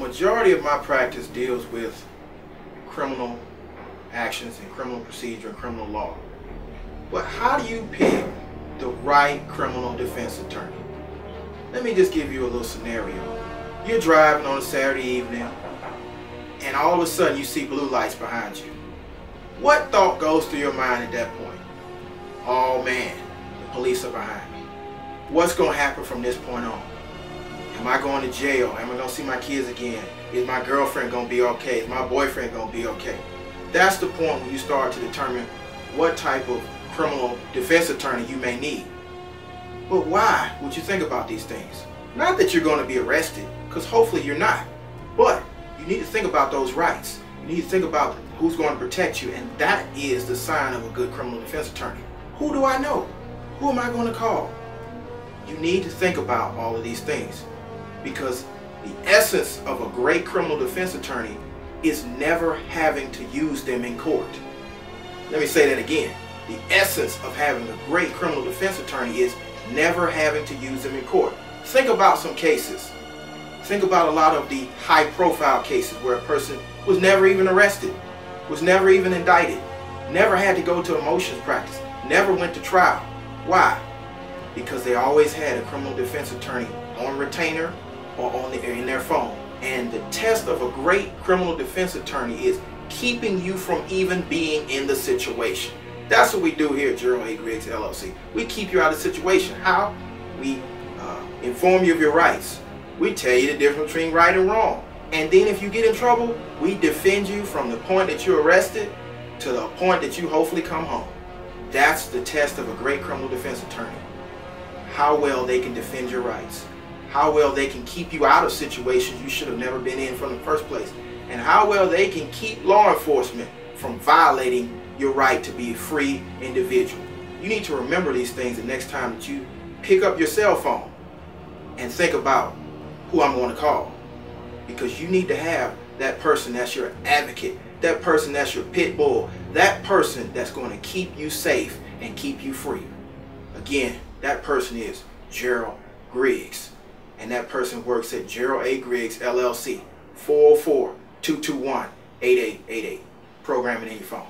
majority of my practice deals with criminal actions and criminal procedure and criminal law. But how do you pick the right criminal defense attorney? Let me just give you a little scenario. You're driving on a Saturday evening and all of a sudden you see blue lights behind you. What thought goes through your mind at that point? Oh man, the police are behind me. What's going to happen from this point on? Am I going to jail? Am I going to see my kids again? Is my girlfriend going to be okay? Is my boyfriend going to be okay? That's the point when you start to determine what type of criminal defense attorney you may need. But why would you think about these things? Not that you're going to be arrested, because hopefully you're not. But you need to think about those rights. You need to think about who's going to protect you, and that is the sign of a good criminal defense attorney. Who do I know? Who am I going to call? You need to think about all of these things, because the essence of a great criminal defense attorney is never having to use them in court. Let me say that again. The essence of having a great criminal defense attorney is never having to use them in court. Think about some cases. Think about a lot of the high-profile cases where a person was never even arrested, was never even indicted, never had to go to a motions practice, never went to trial. Why? Because they always had a criminal defense attorney on retainer or in their phone. And the test of a great criminal defense attorney is keeping you from even being in the situation. That's what we do here at Gerald A. Griggs, LLC. We keep you out of the situation. How? We inform you of your rights. We tell you the difference between right and wrong. And then if you get in trouble, we defend you from the point that you're arrested to the point that you hopefully come home. That's the test of a great criminal defense attorney. How well they can defend your rights. How well they can keep you out of situations you should have never been in from the first place. And how well they can keep law enforcement from violating your right to be a free individual. You need to remember these things the next time that you pick up your cell phone and think about who I'm going to call. Because you need to have that person that's your advocate, that person that's your pit bull, that person that's going to keep you safe and keep you free. Again, that person is Gerald Griggs. And that person works at Gerald A. Griggs, LLC, 404-221-8888. Program it in your phone.